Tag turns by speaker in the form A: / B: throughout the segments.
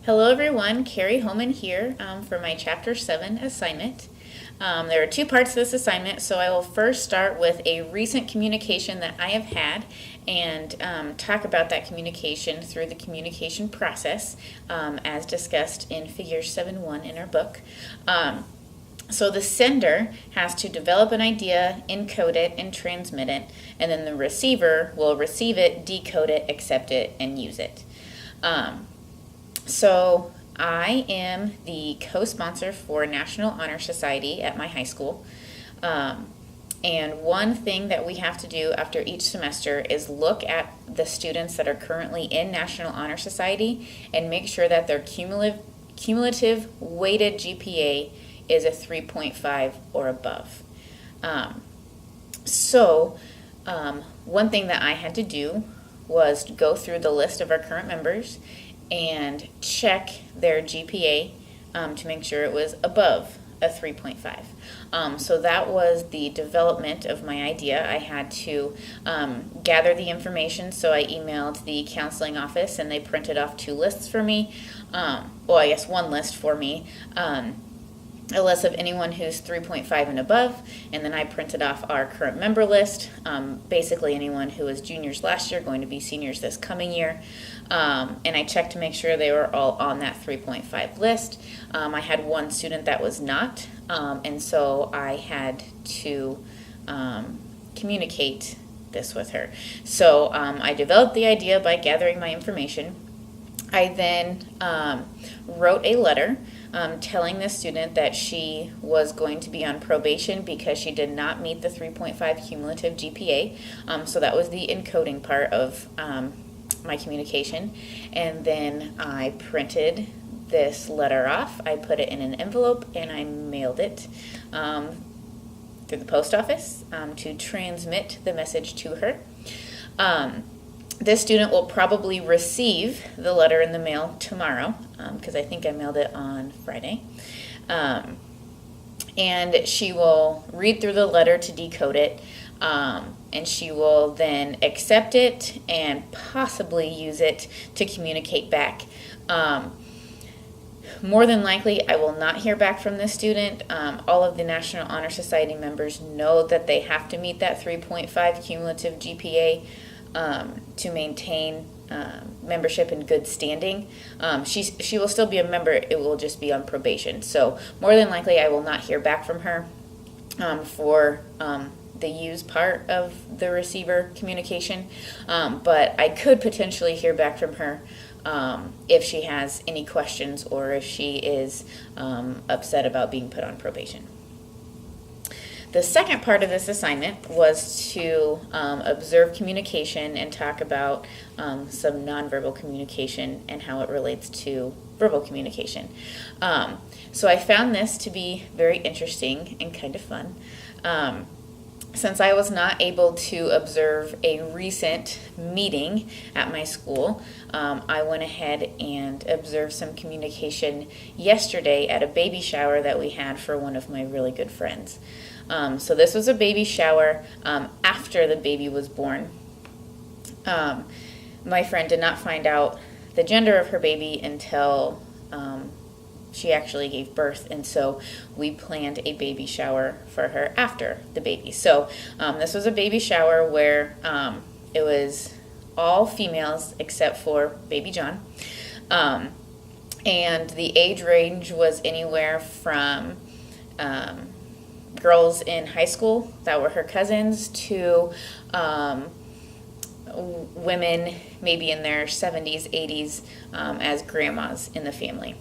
A: Hello everyone, Kerri Homan here for my Chapter 7 assignment. There are two parts to this assignment, so I will first start with a recent communication that I have had and talk about that communication through the communication process as discussed in Figure 7.1 in our book. So the sender has to develop an idea, encode it, and transmit it, and then the receiver will receive it, decode it, accept it, and use it. So I am the co-sponsor for National Honor Society at my high school. And one thing that we have to do after each semester is look at the students that are currently in National Honor Society and make sure that their cumulative weighted GPA is a 3.5 or above. One thing that I had to do was go through the list of our current members and check their GPA to make sure it was above a 3.5. So that was the development of my idea. I had to gather the information, so I emailed the counseling office and they printed off two lists for me. One list for me. A list of anyone who's 3.5 and above, and then I printed off our current member list, basically anyone who was juniors last year going to be seniors this coming year, and I checked to make sure they were all on that 3.5 list. I had one student that was not, and so I had to communicate this with her. So I developed the idea by gathering my information. I then wrote a letter telling the student that she was going to be on probation because she did not meet the 3.5 cumulative GPA. So that was the encoding part of my communication. And then I printed this letter off. I put it in an envelope and I mailed it through the post office to transmit the message to her. This student will probably receive the letter in the mail tomorrow because I think I mailed it on Friday. And she will read through the letter to decode it, and she will then accept it and possibly use it to communicate back. More than likely, I will not hear back from this student. All of the National Honor Society members know that they have to meet that 3.5 cumulative GPA to maintain membership in good standing. She will still be a member, it will just be on probation. So more than likely I will not hear back from her for the use part of the receiver communication, but I could potentially hear back from her if she has any questions or if she is upset about being put on probation. The second part of this assignment was to observe communication and talk about some nonverbal communication and how it relates to verbal communication. So I found this to be very interesting and kind of fun. Since I was not able to observe a recent meeting at my school, I went ahead and observed some communication yesterday at a baby shower that we had for one of my really good friends. So this was a baby shower after the baby was born. My friend did not find out the gender of her baby until she actually gave birth, and so we planned a baby shower for her after the baby. So this was a baby shower where it was all females except for baby John. And the age range was anywhere from girls in high school that were her cousins to women maybe in their 70s, 80s as grandmas in the family.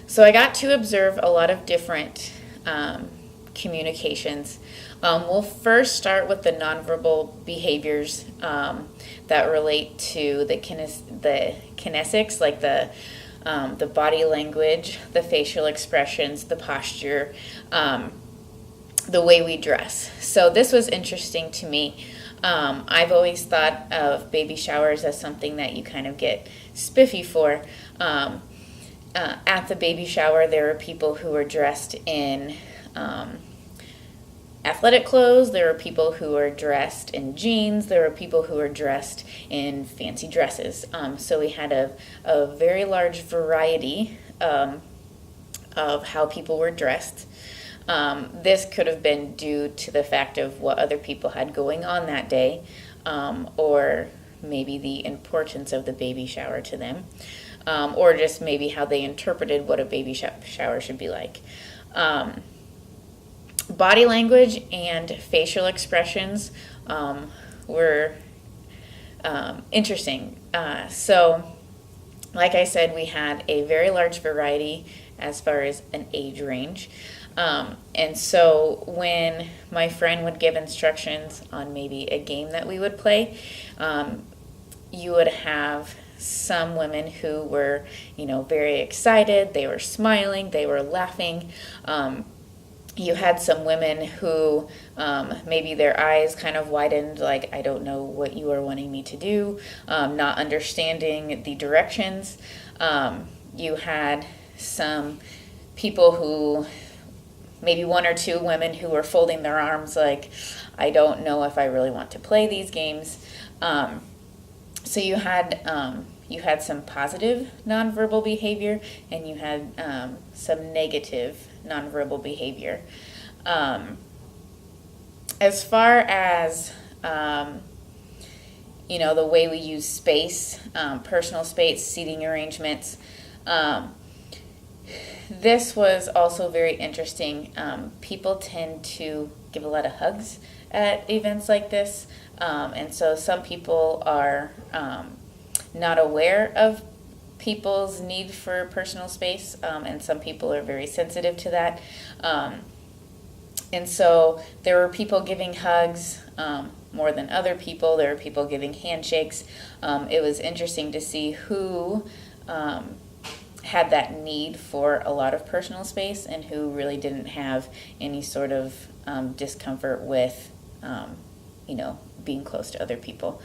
A: So I got to observe a lot of different communications. We'll first start with the nonverbal behaviors that relate to the kinesics, like the body language, the facial expressions, the posture, the way we dress. So this was interesting to me. I've always thought of baby showers as something that you kind of get spiffy for. At the baby shower, there were people who were dressed in athletic clothes, there were people who were dressed in jeans, there were people who were dressed in fancy dresses. So we had a very large variety of how people were dressed. This could have been due to the fact of what other people had going on that day, or maybe the importance of the baby shower to them, or just maybe how they interpreted what a baby shower should be like. Body language and facial expressions were interesting. So, like I said, we had a very large variety as far as an age range. And so when my friend would give instructions on maybe a game that we would play, you would have some women who were, very excited. They were smiling. They were laughing. You had some women who maybe their eyes kind of widened, like, I don't know what you are wanting me to do, not understanding the directions. You had some people who, maybe one or two women who were folding their arms like, I don't know if I really want to play these games. So you had some positive nonverbal behavior, and you had some negative nonverbal behavior. As far as the way we use space, personal space, seating arrangements, this was also very interesting. People tend to give a lot of hugs at events like this, and so some people are not aware of people's need for personal space, and some people are very sensitive to that. And so there were people giving hugs more than other people. There were people giving handshakes. It was interesting to see who had that need for a lot of personal space and who really didn't have any sort of discomfort with, being close to other people.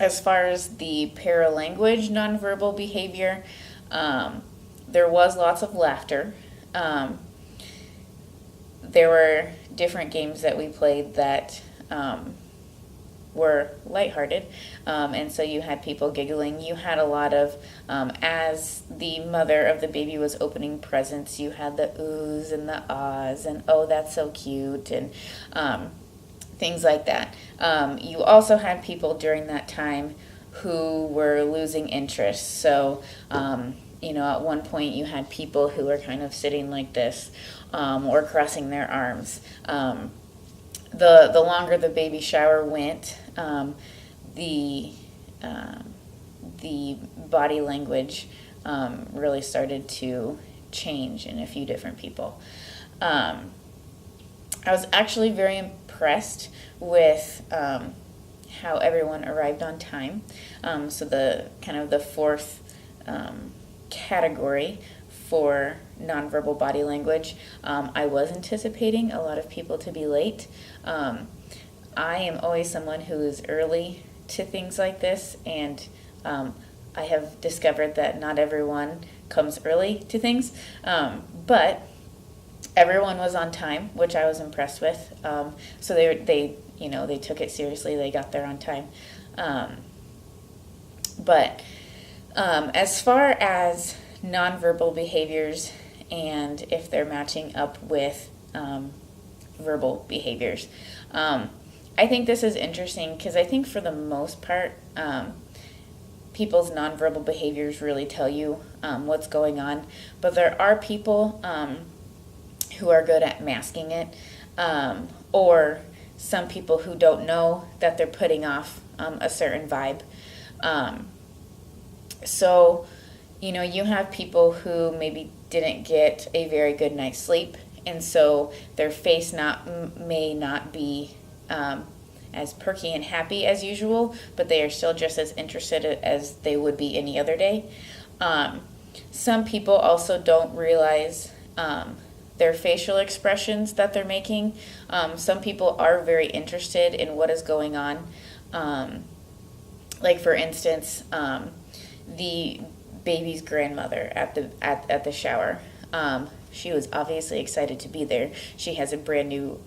A: As far as the paralanguage nonverbal behavior, there was lots of laughter. There were different games that we played that were lighthearted, and so you had people giggling. You had a lot of, as the mother of the baby was opening presents, you had the oohs and the ahs and, oh, that's so cute, and things like that. You also had people during that time who were losing interest. So, at one point you had people who were kind of sitting like this, or crossing their arms. The longer the baby shower went, the body language really started to change in a few different people. I was actually very impressed with how everyone arrived on time. So the fourth category for nonverbal body language, I was anticipating a lot of people to be late. I am always someone who is early to things like this, and I have discovered that not everyone comes early to things, but everyone was on time, which I was impressed with. So they took it seriously. They got there on time. But as far as nonverbal behaviors and if they're matching up with verbal behaviors, I think this is interesting because I think for the most part, people's nonverbal behaviors really tell you what's going on. But there are people who are good at masking it, or some people who don't know that they're putting off a certain vibe. So, you have people who maybe didn't get a very good night's sleep, and so their face may not be as perky and happy as usual, but they are still just as interested as they would be any other day. Some people also don't realize their facial expressions that they're making. Some people are very interested in what is going on. Like for instance, the baby's grandmother at the shower. She was obviously excited to be there. She has a brand new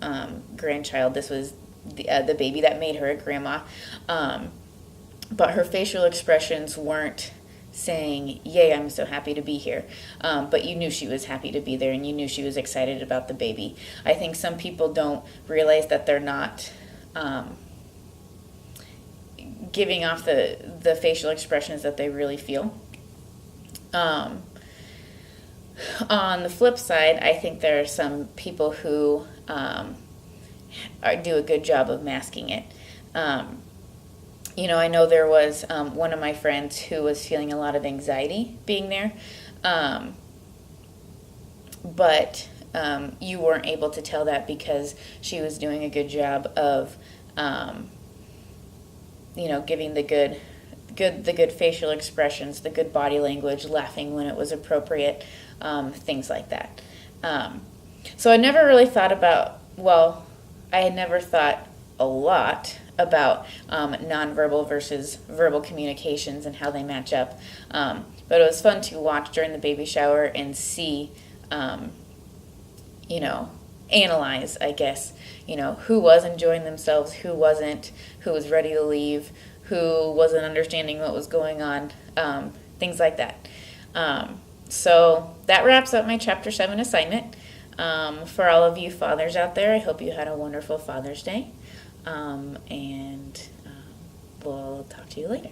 A: grandchild. This was the baby that made her a grandma. But her facial expressions weren't saying, yay, I'm so happy to be here. But you knew she was happy to be there, and you knew she was excited about the baby. I think some people don't realize that they're not giving off the facial expressions that they really feel. On the flip side, I think there are some people who do a good job of masking it. I know there was one of my friends who was feeling a lot of anxiety being there, but you weren't able to tell that because she was doing a good job of, giving the good facial expressions, the good body language, laughing when it was appropriate, things like that. So I never really thought I had never thought a lot about nonverbal versus verbal communications and how they match up. But it was fun to watch during the baby shower and see, analyze, I guess, who was enjoying themselves, who wasn't, who was ready to leave, who wasn't understanding what was going on, things like that. So that wraps up my Chapter 7 assignment. For all of you fathers out there, I hope you had a wonderful Father's Day. And we'll talk to you later.